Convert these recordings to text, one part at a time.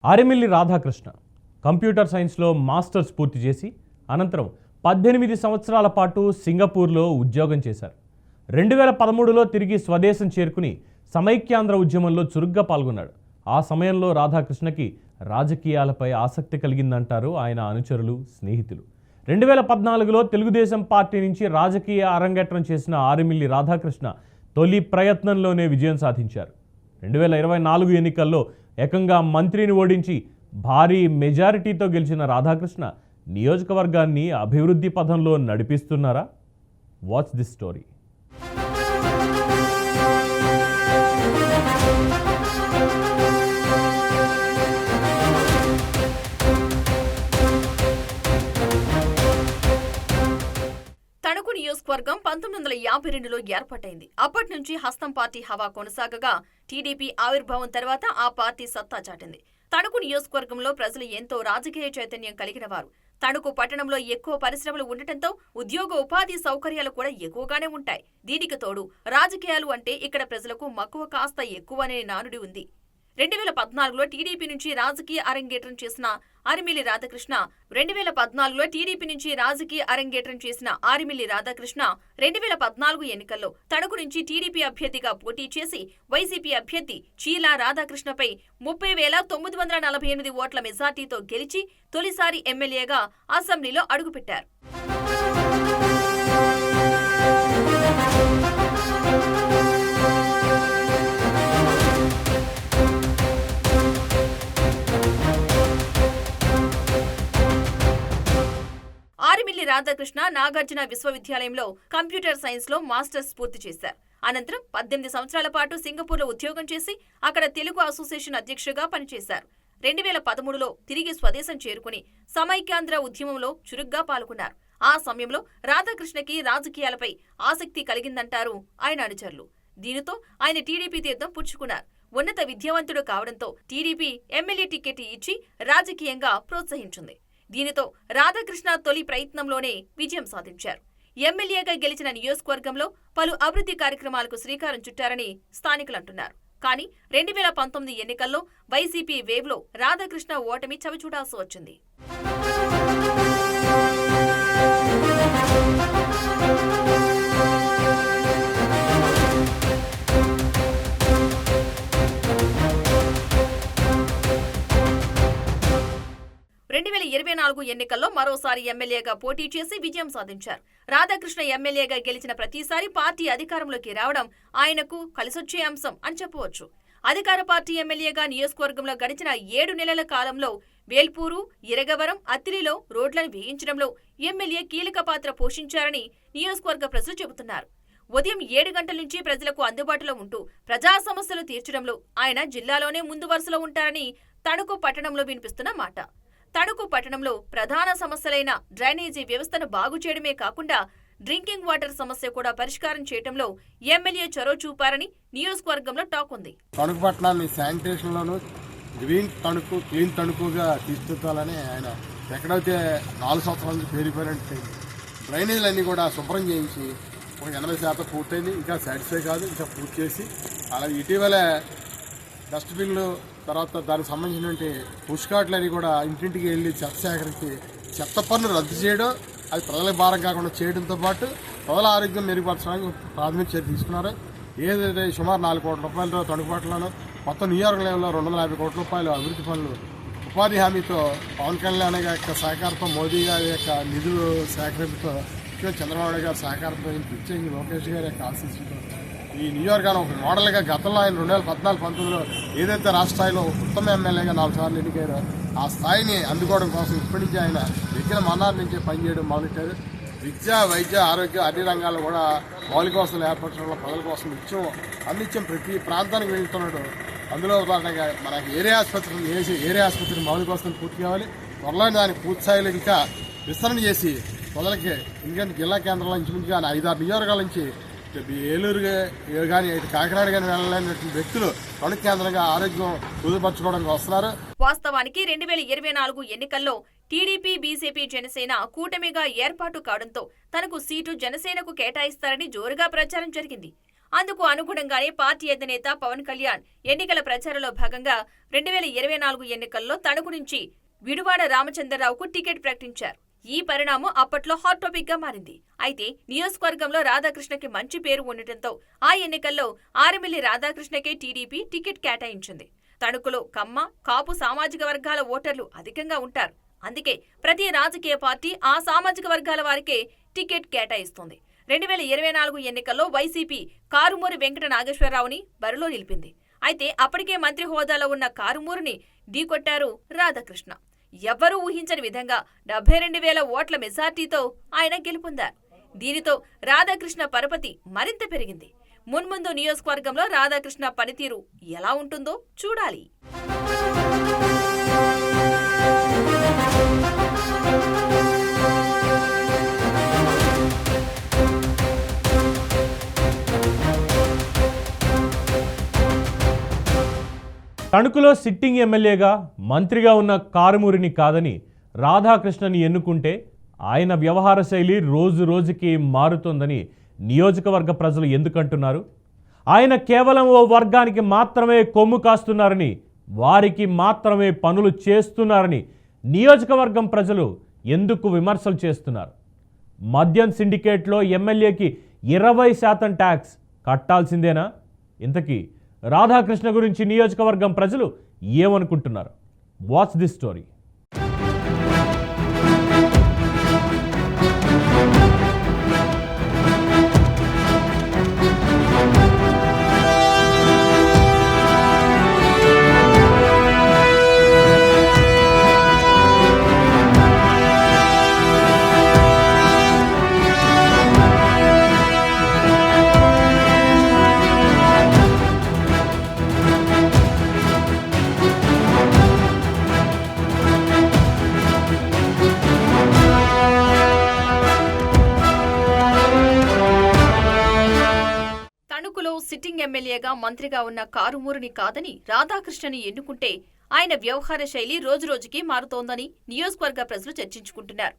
ఆరెమిల్లి Radhakrishna computer సైన్స్లో masters పూర్తి చేసి అనంతరం 18 సంవత్సరాల పాటు సింగపూర్లో ఉద్యోగం చేశారు. 2013లో తిరిగి స్వదేశం చేరుకుని సమైక్యాంధ్ర ఉద్యమంలో చురుగ్గా పాల్గొన్నాడు. ఆ సమయంలో రాధాకృష్ణకి రాజకీయాలపై ఆసక్తి కలిగిందంటారు ఆయన అనుచరులు, స్నేహితులు. 2014లో తెలుగుదేశం పార్టీ నుంచి రాజకీయ అరంగేట్రం చేసిన ఆరెమిల్లి రాధాకృష్ణ తొలి ప్రయత్నంలోనే విజయం సాధించారు. 2024 ఎన్నికల్లో ఏకంగా మంత్రిని ఓడించి భారీ మెజారిటీతో గెలిచిన రాధాకృష్ణ నియోజకవర్గాన్ని అభివృద్ధి పథంలో నడిపిస్తున్నారా? Watch this story. తణుకు నియోజకవర్గం 1952లో ఏర్పాటైంది. అప్పటి నుంచి హస్తం పార్టీ హవా కొనసాగగా టీడీపీ ఆవిర్భావం తర్వాత ఆ పార్టీ సత్తా చాటింది. తణుకు నియోజకవర్గంలో ప్రజలు ఎంతో రాజకీయ చైతన్యం కలిగిన వారు. తణుకు పట్టణంలో ఎక్కువ పరిశ్రమలు ఉండటంతో ఉద్యోగ ఉపాధి సౌకర్యాలు కూడా ఎక్కువగానే ఉంటాయి. దీనికి తోడు రాజకీయాలు అంటే ఇక్కడ ప్రజలకు మక్కువ కాస్త ఎక్కువనే నానుడి ఉంది. 2014లో టీడీపీ నుంచి రాజకీయ అరంగేట్రం చేసిన ఆరెమిల్లి రాధాకృష్ణ 2014 ఎన్నికల్లో తణుకు నుంచి టీడీపీ అభ్యర్థిగా పోటీ చేసి వైసీపీ అభ్యర్థి చీలా రాధాకృష్ణపై 30,948 ఓట్ల మెజార్టీతో గెలిచి తొలిసారి ఎమ్మెల్యేగా అసెంబ్లీలో అడుగుపెట్టారు. ఆరెమిల్లి రాధాకృష్ణ నాగార్జున విశ్వవిద్యాలయంలో కంప్యూటర్ సైన్స్ లో మాస్టర్స్ పూర్తి చేశారు. అనంతరం 18 సంవత్సరాల పాటు సింగపూర్లో ఉద్యోగం చేసి అక్కడ తెలుగు అసోసియేషన్ అధ్యక్షుడిగా పనిచేశారు. 2013లో తిరిగి స్వదేశం చేరుకుని సమైక్యాంధ్ర ఉద్యమంలో చురుగ్గా పాల్గొన్నారు. ఆ సమయంలో రాధాకృష్ణకి రాజకీయాలపై ఆసక్తి కలిగిందంటారు ఆయన అనుచరులు. దీనితో ఆయన టీడీపీ తీర్థం పుచ్చుకున్నారు. ఉన్నత విద్యావంతుడు కావడంతో టీడీపీ ఎమ్మెల్యే టికెట్ ఇచ్చి రాజకీయంగా ప్రోత్సహించింది. దీనితో రాధాకృష్ణ తొలి ప్రయత్నంలోనే విజయం సాధించారు. ఎమ్మెల్యేగా గెలిచిన నియోజకవర్గంలో పలు అభివృద్ధి కార్యక్రమాలకు శ్రీకారం చుట్టారని స్థానికులు అంటున్నారు. కానీ 2019 ఎన్నికల్లో వైసీపీ వేవ్లో రాధాకృష్ణ ఓటమి చవిచూడాల్సి వచ్చింది. ఎన్నికల్లో మరోసారి ఎమ్మెల్యేగా పోటీ చేసి విజయం సాధించారు. రాధాకృష్ణ ఎమ్మెల్యేగా గెలిచిన ప్రతిసారి పార్టీ అధికారంలోకి రావడం ఆయనకు కలిసొచ్చే అంశం అని చెప్పవచ్చు. అధికార పార్టీ ఎమ్మెల్యేగా నియోజకవర్గంలో గడిచిన 7 నెలల కాలంలో వేల్పూరు, ఇరగవరం, అత్తిలిలో రోడ్లను వేయించడంలో ఎమ్మెల్యే కీలక పాత్ర పోషించారని నియోజకవర్గ ప్రజలు చెబుతున్నారు. ఉదయం 7 గంటల నుంచి ప్రజలకు అందుబాటులో ఉంటూ ప్రజా సమస్యలు తీర్చడంలో ఆయన జిల్లాలోనే ముందు వరుసలో ఉంటారని తణుకు పట్టణంలో వినిపిస్తున్న మాట. తణుకు పట్టణంలో ప్రధాన సమస్యలైన డ్రైనేజీ వ్యవస్థను బాగు చేయడమే కాకుండా డ్రింకింగ్ వాటర్ సమస్య కూడా పరిష్కారం చేయడంలో ఎమ్మెల్యే చొరవ చూపారని నియోజకవర్గంలో టాక్ ఉంది. తణుకు పట్టణాన్ని శానిటేషన్ లోను గ్రీన్ తణుకు, క్లీన్ తణుకుగా తీర్చిదిద్దాలని ఆయన ఎక్కడైతే 4 సంవత్సరాల నుంచి పేరుపోయినట్టు డ్రైనేజీలన్నీ కూడా శుభ్రం చేయించి ఒక 80% పూర్తయింది. ఇంకా సాటిస్ఫై కాదు, ఇంకా పూర్తి చేసి అలాగే ఇటీవల డస్ట్బిన్లు తర్వాత దానికి సంబంధించినటువంటి పుష్కాట్లని కూడా ఇంటింటికి వెళ్ళి చెత్త సేకరించి చెత్త పన్ను రద్దు చేయడం, అది ప్రజలకు భారం కాకుండా చేయడంతో పాటు ప్రజల ఆరోగ్యం మెరుగుపరచడానికి ప్రాథమిక చర్య తీసుకున్నారు. ఏదైతే సుమారు 4 కోట్ల రూపాయలతో తణుకుపట్లలో మొత్తం నియోజక లెవెల్లో 250 కోట్ల రూపాయలు అభివృద్ధి పనులు ఉపాధి హామీతో పవన్ కళ్యాణ్ యొక్క సహకారంతో, మోదీ గారి యొక్క నిధులు సేకరింపుతో, చంద్రబాబు గారి సహకారంతో, ప్రత్యేకంగా లోకేష్ గారి యొక్క ఆశీస్సులతో ఈ నియోజకవర్గాన్ని ఒక మోడల్గా గతంలో ఆయన 2014-19లో ఏదైతే రాష్ట్ర స్థాయిలో ఉత్తమ ఎమ్మెల్యేగా 4 సార్లు ఎన్నికయ్యారో ఆ స్థాయిని అందుకోవడం కోసం ఇప్పటి నుంచి ఆయన ఎక్కిన మన్నారి నుంచే పనిచేయడం మొదలెట్టారు. విద్య, వైద్య, ఆరోగ్య అన్ని రంగాల్లో కూడా మౌలిక వసతులు ఏర్పరచడంలో ప్రజల కోసం నిత్యం ప్రతి ప్రాంతానికి వెళ్తున్నాడు. అందులో ఉదాహరణగా మనకి ఏరియా ఆసుపత్రి మౌలిక వసతులు పూర్తి కావాలి. త్వరలో దానికి పూర్తి స్థాయిలో ఇంకా విస్తరణ చేసి ప్రజలకి ఎందుకంటే జిల్లా కేంద్రంలో ఇంచుమించుగా 5-6 నియోజకవర్గాల నుంచి ఏలూరు కానీ కాకినాడ కానీ వెళ్ళలేని వ్యక్తులు తణుకు కేంద్రంగా ఆరోగ్యం కుదుపరచుకోవడానికి వస్తున్నారు. వాస్తవానికి 2024 ఎన్నికల్లో టీడీపీ, బీజేపీ, జనసేన కూటమిగా ఏర్పాటు కావడంతో తనకు సీటు జనసేనకు కేటాయిస్తారని జోరుగా ప్రచారం జరిగింది. అందుకు అనుగుణంగానే పార్టీ అధినేత పవన్ కళ్యాణ్ ఎన్నికల ప్రచారంలో భాగంగా 2024 ఎన్నికల్లో తణుకు నుంచి విడువాడ రామచంద్రరావుకు టికెట్ ప్రకటించారు. ఈ పరిణామం అప్పట్లో హాట్ టాపిక్ గా మారింది. అయితే నియోజకవర్గంలో రాధాకృష్ణకి మంచి పేరు ఉండటంతో ఆ ఎన్నికల్లో ఆర్ఎమ్మెల్యే రాధాకృష్ణకే టీడీపీ టికెట్ కేటాయించింది. తణుకులో కమ్మ, కాపు సామాజిక వర్గాల ఓటర్లు అధికంగా ఉంటారు. అందుకే ప్రతి రాజకీయ పార్టీ ఆ సామాజిక వర్గాల వారికే టికెట్ కేటాయిస్తోంది. 2024 ఎన్నికల్లో వైసీపీ కారుమూరి వెంకట నాగేశ్వరరావుని బరిలో నిలిపింది. అయితే అప్పటికే మంత్రి హోదాలో ఉన్న కారుమూరిని ఢీకొట్టారు రాధాకృష్ణ. ఎవ్వరూ ఊహించని విధంగా 72,000 ఓట్ల మెజార్టీతో ఆయన గెలుపొందారు. దీనితో రాధాకృష్ణ పరపతి మరింత పెరిగింది. మున్ముందు నియోజకవర్గంలో రాధాకృష్ణ పనితీరు ఎలా ఉంటుందో చూడాలి. తణుకులో సిట్టింగ్ ఎమ్మెల్యేగా మంత్రిగా ఉన్న కారుమూరిని కాదని రాధాకృష్ణని ఎన్నుకుంటే ఆయన వ్యవహార శైలి రోజు రోజుకి మారుతోందని నియోజకవర్గ ప్రజలు ఎందుకంటున్నారు? ఆయన కేవలం ఓ వర్గానికి మాత్రమే కొమ్ము కాస్తున్నారని, వారికి మాత్రమే పనులు చేస్తున్నారని నియోజకవర్గం ప్రజలు ఎందుకు విమర్శలు చేస్తున్నారు? మద్యం సిండికేట్లో ఎమ్మెల్యేకి 20% ట్యాక్స్ కట్టాల్సిందేనా? ఇంతకీ రాధాకృష్ణ గురించి నియోజకవర్గం ప్రజలు ఏమనుకుంటున్నారు? Watch this story. సిట్టింగ్ ఎమ్మెల్యేగా మంత్రిగా ఉన్న కారుమూరిని కాదని రాధాకృష్ణని ఎన్నుకుంటే ఆయన వ్యవహార శైలి రోజురోజుకి మారుతోందని నియోజకవర్గ ప్రజలు చర్చించుకుంటున్నారు.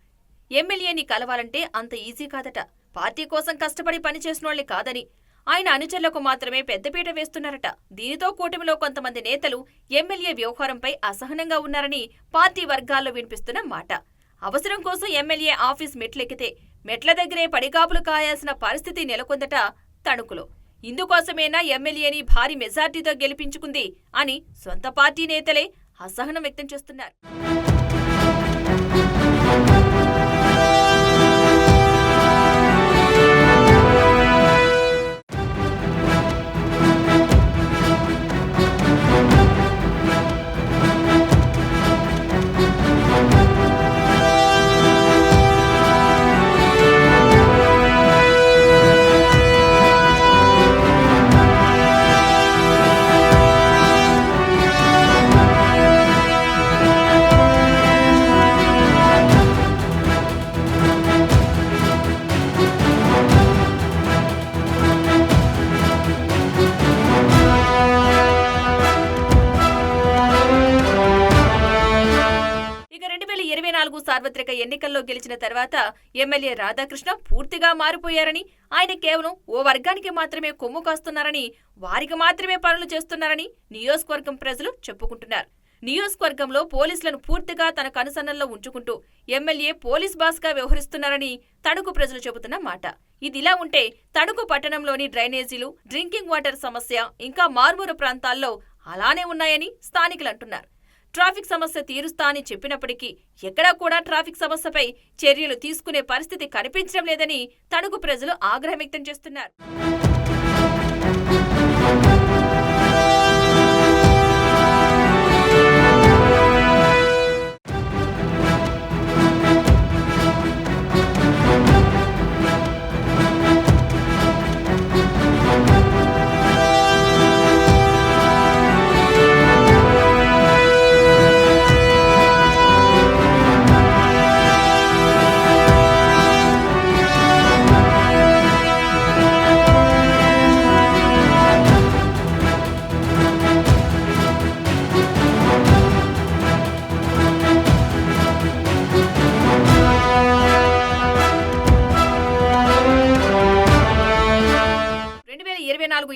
ఎమ్మెల్యేని కలవాలంటే అంత ఈజీ కాదట. పార్టీ కోసం కష్టపడి పనిచేసినోళ్లే కాదని ఆయన అనుచరులకు మాత్రమే పెద్దపీట వేస్తున్నారట. దీనితో కూటమిలో కొంతమంది నేతలు ఎమ్మెల్యే వ్యవహారంపై అసహనంగా ఉన్నారని పార్టీ వర్గాల్లో వినిపిస్తున్న మాట. అవసరం కోసం ఎమ్మెల్యే ఆఫీస్ మెట్లెక్కితే మెట్ల దగ్గరే పడిగాపులు కాయాల్సిన పరిస్థితి నెలకొందట తణుకులో. ఇందుకోసమేనా ఎమ్మెల్యేని భారీ మెజార్టీతో గెలిపించుకుంది అని సొంత పార్టీ నేతలే అసహనం వ్యక్తం చేస్తున్నారు. సార్వత్రిక ఎన్నికల్లో గెలిచిన తర్వాత ఎమ్మెల్యే రాధాకృష్ణ పూర్తిగా మారిపోయారని, ఆయన కేవలం ఓ వర్గానికి మాత్రమే కొమ్ము కాస్తున్నారని, వారికి మాత్రమే పనులు చేస్తున్నారని నియోజకవర్గం ప్రజలు చెప్పుకుంటున్నారు. నియోజకవర్గంలో పోలీసులను పూర్తిగా తన కనుసన్నల్లో ఉంచుకుంటూ ఎమ్మెల్యే పోలీస్ బాస్ గా వ్యవహరిస్తున్నారని తణుకు ప్రజలు చెబుతున్న మాట. ఇదిలా ఉంటే తణుకు పట్టణంలోని డ్రైనేజీలు, డ్రింకింగ్ వాటర్ సమస్య ఇంకా మారుమూల ప్రాంతాల్లో అలానే ఉన్నాయని స్థానికులు అంటున్నారు. ట్రాఫిక్ సమస్య తీరుస్తా అని చెప్పినప్పటికీ ఎక్కడా కూడా ట్రాఫిక్ సమస్యపై చర్యలు తీసుకునే పరిస్థితి కనిపించడం లేదని తణుకు ప్రజలు ఆగ్రహం వ్యక్తం చేస్తున్నారు.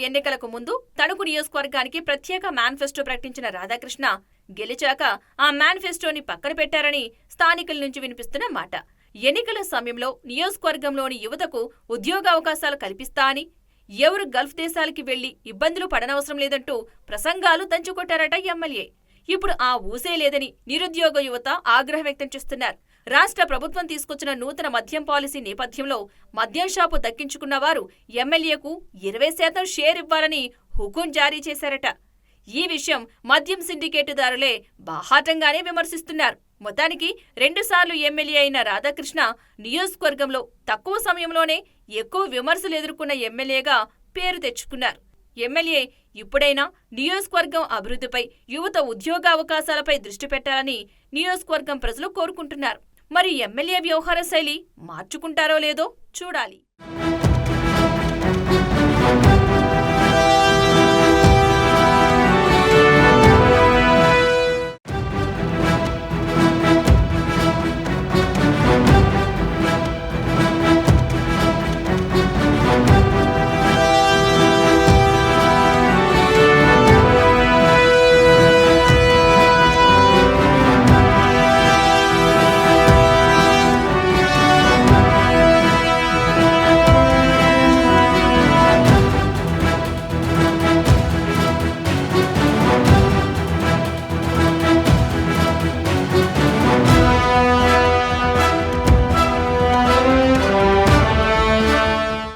ఎన్నికలకు ముందు తణుకు నియోజకవర్గానికి ప్రత్యేక మేనిఫెస్టో ప్రకటించిన రాధాకృష్ణ గెలిచాక ఆ మేనిఫెస్టోని పక్కన పెట్టారని స్థానికుల నుంచి వినిపిస్తున్న మాట. ఎన్నికల సమయంలో నియోజకవర్గంలోని యువతకు ఉద్యోగావకాశాలు కల్పిస్తా అని, ఎవరు గల్ఫ్ దేశాలకి వెళ్లి ఇబ్బందులు పడనవసరం లేదంటూ ప్రసంగాలు దంచుకొట్టారట ఎమ్మెల్యే. ఇప్పుడు ఆ ఊసే లేదని నిరుద్యోగ యువత ఆగ్రహం వ్యక్తం చేస్తున్నారు. రాష్ట్ర ప్రభుత్వం తీసుకొచ్చిన నూతన మద్యం పాలసీ నేపథ్యంలో మద్యం షాపు దక్కించుకున్న వారు ఎమ్మెల్యేకు 20% షేర్ ఇవ్వాలని హుకుం జారీ చేశారట. ఈ విషయం మద్యం సిండికేటుదారులే బాహాటంగానే విమర్శిస్తున్నారు. మొత్తానికి 2 సార్లు ఎమ్మెల్యే అయిన రాధాకృష్ణ నియోజకవర్గంలో తక్కువ సమయంలోనే ఎక్కువ విమర్శలు ఎదుర్కొన్న ఎమ్మెల్యేగా పేరు తెచ్చుకున్నారు. ఎమ్మెల్యే ఇప్పుడైనా నియోజకవర్గం అభివృద్ధిపై, యువత ఉద్యోగావకాశాలపై దృష్టి పెట్టాలని నియోజకవర్గం ప్రజలు కోరుకుంటున్నారు. మరి ఎమ్మెల్యే వ్యవహార శైలి మార్చుకుంటారో లేదో చూడాలి.